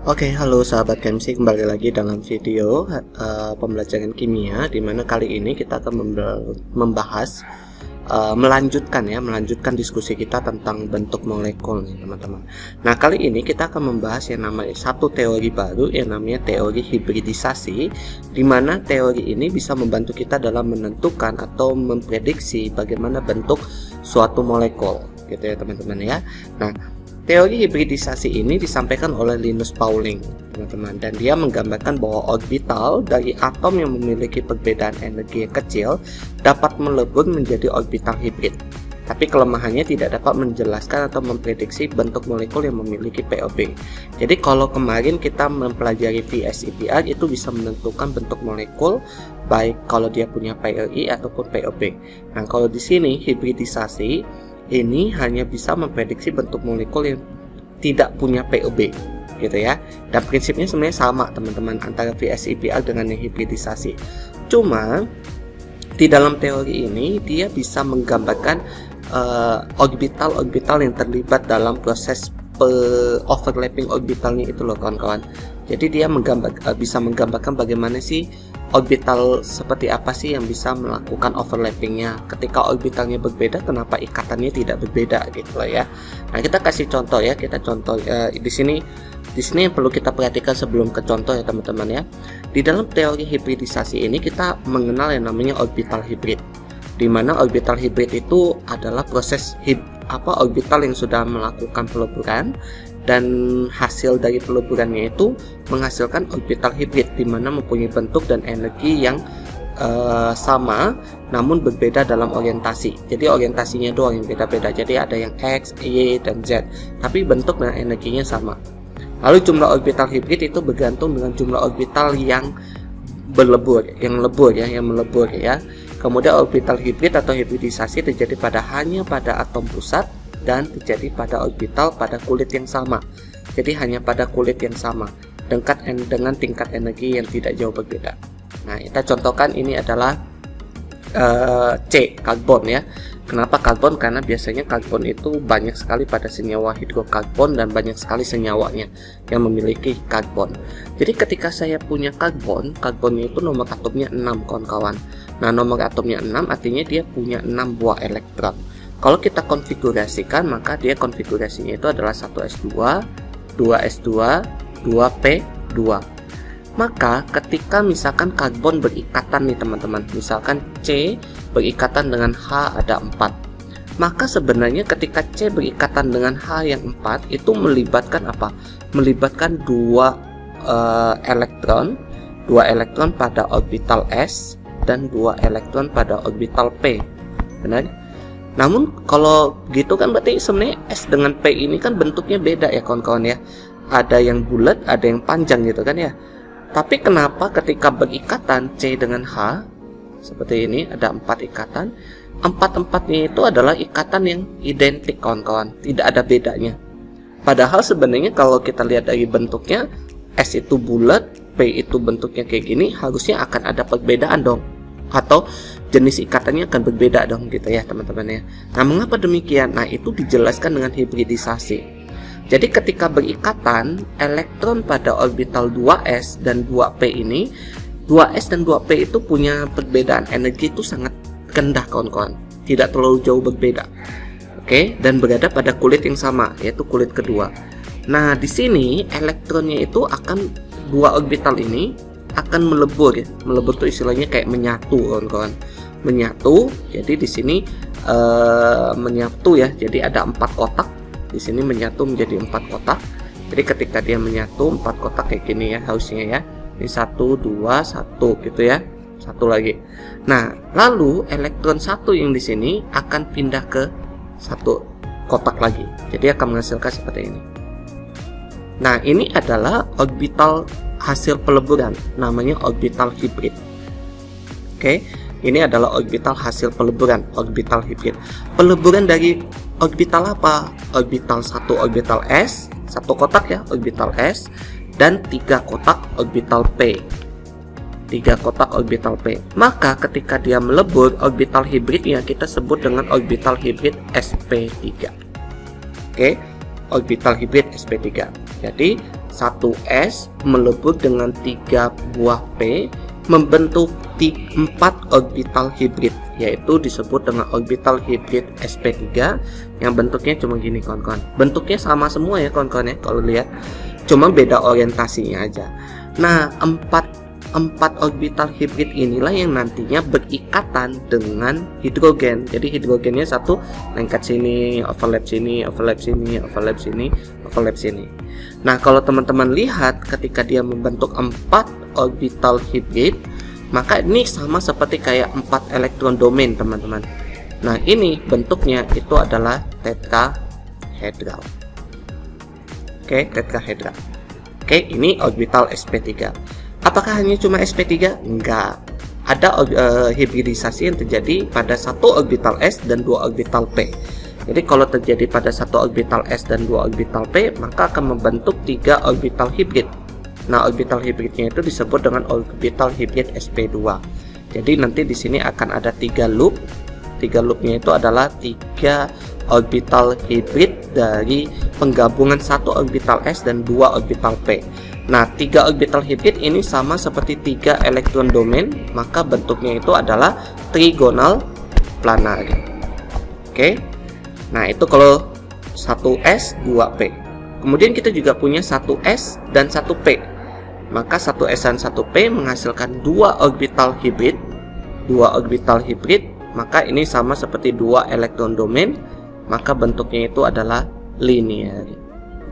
Oke, halo sahabat KMC, kembali lagi dalam video pembelajaran kimia, di mana kali ini kita akan membahas melanjutkan diskusi kita tentang bentuk molekul nih teman-teman. Nah, kali ini kita akan membahas yang namanya satu teori baru yang namanya teori hibridisasi, di mana teori ini bisa membantu kita dalam menentukan atau memprediksi bagaimana bentuk suatu molekul, gitu ya teman-teman ya. Nah, teori hibridisasi ini disampaikan oleh Linus Pauling, teman-teman, dan dia menggambarkan bahwa orbital dari atom yang memiliki perbedaan energi yang kecil dapat melebur menjadi orbital hibrid. Tapi kelemahannya tidak dapat menjelaskan atau memprediksi bentuk molekul yang memiliki POB. Jadi kalau kemarin kita mempelajari VSEPR itu bisa menentukan bentuk molekul baik kalau dia punya PRI ataupun POB. Nah, kalau di sini hibridisasi ini hanya bisa memprediksi bentuk molekul yang tidak punya POB, gitu ya. Dan prinsipnya sebenarnya sama teman-teman antara VSEPR dengan yang hibridisasi. Cuma di dalam teori ini dia bisa menggambarkan orbital-orbital yang terlibat dalam proses overlapping orbitalnya itu loh kawan-kawan. Jadi dia bisa menggambarkan bagaimana sih orbital seperti apa sih yang bisa melakukan overlappingnya. Ketika orbitalnya berbeda, kenapa ikatannya tidak berbeda gitu loh ya. Nah, kita kasih contoh ya, di sini yang perlu kita perhatikan sebelum ke contoh ya teman-teman ya. Di dalam teori hibridisasi ini kita mengenal yang namanya orbital hibrid, di mana orbital hibrid itu adalah proses orbital yang sudah melakukan peleburan, dan hasil dari peleburannya itu menghasilkan orbital hibrid, di mana mempunyai bentuk dan energi yang sama namun berbeda dalam orientasi. Jadi orientasinya doang yang beda-beda. Jadi ada yang X, Y, dan Z, tapi bentuk dan energinya sama. Lalu jumlah orbital hibrid itu bergantung dengan jumlah orbital yang melebur ya. Kemudian orbital hibrid atau hibridisasi terjadi hanya pada atom pusat dan terjadi pada orbital pada kulit yang sama. Jadi hanya pada kulit yang sama dengan tingkat energi yang tidak jauh berbeda. Nah, kita contohkan ini adalah C, karbon ya. Kenapa karbon? Karena biasanya karbon itu banyak sekali pada senyawa hidrokarbon dan banyak sekali senyawanya yang memiliki karbon. Jadi ketika saya punya karbonnya itu nomor atomnya 6 kawan-kawan. Nah, nomor atomnya 6 artinya dia punya 6 buah elektron. Kalau kita konfigurasikan, maka dia konfigurasinya itu adalah 1s2, 2s2, 2p2. Maka ketika misalkan karbon berikatan nih teman-teman, misalkan C berikatan dengan H ada 4, maka sebenarnya ketika C berikatan dengan H yang 4 itu melibatkan apa? Melibatkan dua elektron pada orbital S dan 2 elektron pada orbital P. Benar? Namun kalau gitu kan berarti sebenarnya S dengan P ini kan bentuknya beda ya kawan-kawan ya. Ada yang bulat, ada yang panjang gitu kan ya. Tapi kenapa ketika berikatan C dengan H seperti ini ada 4 ikatan, 4-4-nya itu adalah ikatan yang identik kawan-kawan, tidak ada bedanya. Padahal sebenarnya kalau kita lihat dari bentuknya, S itu bulat, P itu bentuknya kayak gini, harusnya akan ada perbedaan dong, atau jenis ikatannya akan berbeda dong gitu ya teman-teman ya. Nah, mengapa demikian? Nah, itu dijelaskan dengan hibridisasi. Jadi ketika berikatan, elektron pada orbital 2s dan 2p ini, 2s dan 2p itu punya perbedaan energi itu sangat rendah kawan-kawan, tidak terlalu jauh berbeda. Oke, dan berada pada kulit yang sama, yaitu kulit kedua. Nah, di sini elektronnya itu akan, dua orbital ini akan melebur ya. Melebur itu istilahnya kayak menyatu kawan-kawan. Menyatu, jadi di sini menyatu ya. Jadi ada 4 kotak. Di sini menyatu menjadi 4 kotak. Jadi ketika dia menyatu 4 kotak kayak gini ya harusnya ya. Ini 1, 2, 1 gitu ya. Satu lagi. Nah, lalu elektron 1 yang di sini akan pindah ke 1 kotak lagi. Jadi akan menghasilkan seperti ini. Nah, ini adalah orbital hasil peleburan, namanya orbital hibrid. Oke, ini adalah orbital hasil peleburan, orbital hibrid. Peleburan dari orbital apa? Orbital 1 orbital S, 1 kotak ya, orbital S, dan 3 kotak orbital P. 3 kotak orbital P. Maka ketika dia melebur, orbital hibridnya kita sebut dengan orbital hibrid sp3. Oke, orbital hibrid sp3. Jadi satu S melebur dengan 3 buah P membentuk 4 orbital hibrid, yaitu disebut dengan orbital hibrid sp3 yang bentuknya cuma gini kawan-kawan. Bentuknya sama semua ya kawan-kawan ya kalau lihat, cuma beda orientasinya aja. Nah, 4 orbital hibrid inilah yang nantinya berikatan dengan hidrogen. Jadi hidrogennya satu lengket sini, overlap sini, overlap sini, overlap sini, overlap sini. Nah, kalau teman-teman lihat ketika dia membentuk 4 orbital hibrid, maka ini sama seperti kayak 4 elektron domain, teman-teman. Nah, ini bentuknya itu adalah tetrahedral. Oke, tetrahedral. Oke, ini orbital sp3. Apakah hanya cuma sp3? Enggak. Ada hibridisasi yang terjadi pada satu orbital s dan 2 orbital p. Jadi kalau terjadi pada satu orbital s dan 2 orbital p, maka akan membentuk 3 orbital hibrid. Nah, orbital hibridnya itu disebut dengan orbital hibrid sp2. Jadi nanti di sini akan ada 3 loop. 3 loopnya itu adalah 3 orbital hibrid dari penggabungan satu orbital s dan 2 orbital p. Nah, 3 orbital hibrid ini sama seperti 3 elektron domain, maka bentuknya itu adalah trigonal planar. Oke. Nah, itu kalau 1s 2p. Kemudian kita juga punya 1s dan 1p. Maka 1s dan 1p menghasilkan 2 orbital hibrid. 2 orbital hibrid, maka ini sama seperti 2 elektron domain, maka bentuknya itu adalah linear.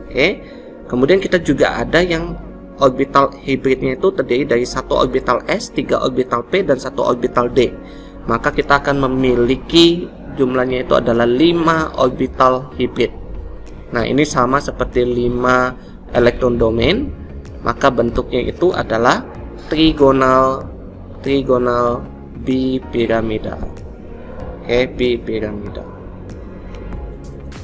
Oke. Kemudian kita juga ada yang orbital hibridnya itu terdiri dari 1 orbital s, 3 orbital p, dan 1 orbital d. Maka kita akan memiliki jumlahnya itu adalah 5 orbital hibrid. Nah, ini sama seperti 5 elektron domain, maka bentuknya itu adalah trigonal bipiramidal. Oke, bipiramidal.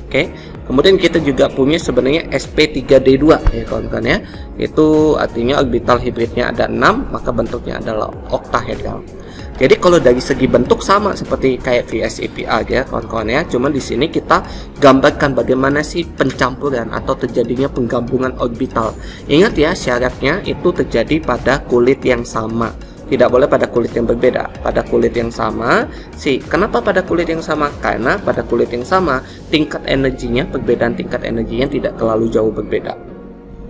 Oke, kemudian kita juga punya sebenarnya sp3d2 ya kawan-kawan ya. Itu artinya orbital hibridnya ada 6, maka bentuknya adalah oktahedral. Jadi kalau dari segi bentuk sama seperti kayak VSEPR ya kawan-kawan ya. Cuman di sini kita gambarkan bagaimana sih pencampuran atau terjadinya penggabungan orbital. Ingat ya, syaratnya itu terjadi pada kulit yang sama. Tidak boleh pada kulit yang berbeda. Pada kulit yang sama sih. Kenapa pada kulit yang sama? Karena pada kulit yang sama tingkat energinya, perbedaan tingkat energinya tidak terlalu jauh berbeda.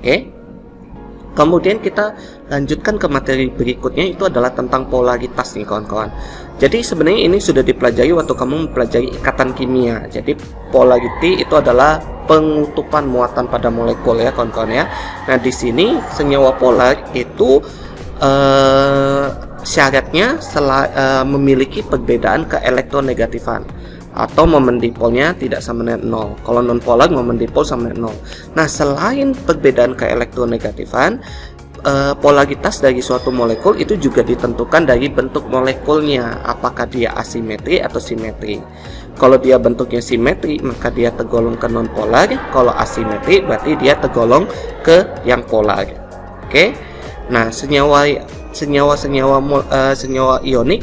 Oke. Kemudian kita lanjutkan ke materi berikutnya, itu adalah tentang polaritas nih kawan-kawan. Jadi sebenarnya ini sudah dipelajari waktu kamu mempelajari ikatan kimia. Jadi polarity itu adalah pengutupan muatan pada molekul ya kawan-kawan ya. Nah, di sini senyawa polar itu syaratnya memiliki perbedaan keelektronegatifan atau momen dipolnya tidak sama dengan 0. Kalau non polar momen dipol sama dengan 0. Nah, selain perbedaan keelektronegatifan, polaritas dari suatu molekul itu juga ditentukan dari bentuk molekulnya, apakah dia asimetri atau simetri. Kalau dia bentuknya simetri, maka dia tergolong ke non polar. Kalau asimetri berarti dia tergolong ke yang polar. Oke. Nah, senyawa ionik,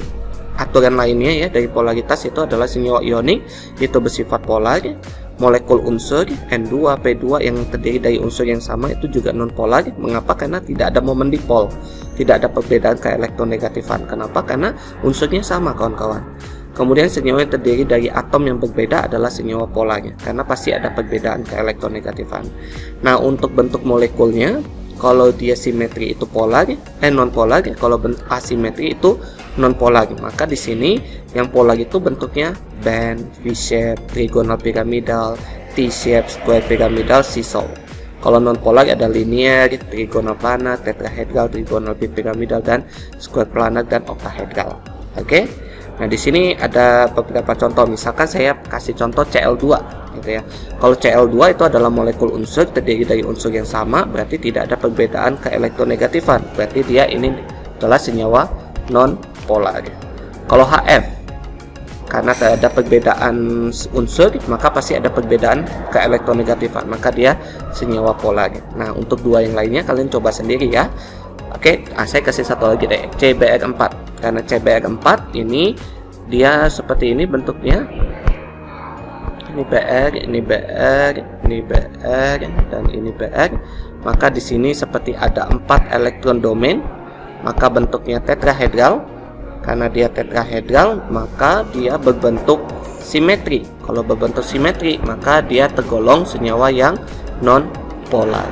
aturan lainnya ya dari polaritas itu adalah senyawa ionik itu bersifat polar. Molekul unsur N2, P2 yang terdiri dari unsur yang sama itu juga non polar. Mengapa? Karena tidak ada momen dipol, tidak ada perbedaan keelektronegatifan. Kenapa? Karena unsurnya sama kawan-kawan. Kemudian senyawa yang terdiri dari atom yang berbeda adalah senyawa polar, karena pasti ada perbedaan keelektronegatifan. Nah, untuk bentuk molekulnya, kalau dia simetri itu polar, non polar. Kalau asimetri itu non polar. Maka di sini yang polar itu bentuknya band, V-shape, trigonal piramidal, T-shape, square piramidal, seesaw. Kalau non polar ada linear, trigonal planar, tetrahedral, trigonal bipiramidal, dan square planar dan octahedral. Oke. Nah, di sini ada beberapa contoh. Misalkan saya kasih contoh Cl2 gitu ya. Kalau Cl2 itu adalah molekul unsur terdiri dari unsur yang sama, berarti tidak ada perbedaan keelektronegatifan. Berarti dia ini adalah senyawa non polar. Kalau Hf, karena ada perbedaan unsur, maka pasti ada perbedaan keelektronegatifan, maka dia senyawa polar. Nah, untuk dua yang lainnya kalian coba sendiri ya. Oke, saya kasih satu lagi deh, CBr4. Karena CBr4 ini dia seperti ini bentuknya. ini BR, ini BR, ini BR, dan ini BR, maka di sini seperti ada 4 elektron domain, maka bentuknya tetrahedral. Karena dia tetrahedral, maka dia berbentuk simetri. Kalau berbentuk simetri, maka dia tergolong senyawa yang non polar.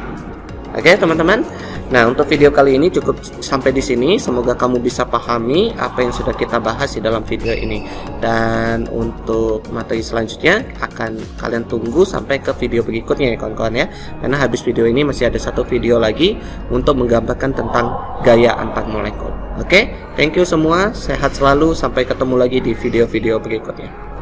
Oke, teman-teman. Nah, untuk video kali ini cukup sampai di sini. Semoga kamu bisa pahami apa yang sudah kita bahas di dalam video ini. Dan untuk materi selanjutnya akan kalian tunggu sampai ke video berikutnya ya kawan-kawan ya. Karena habis video ini masih ada satu video lagi untuk menggambarkan tentang gaya antar molekul. Oke, thank you semua. Sehat selalu. Sampai ketemu lagi di video-video berikutnya.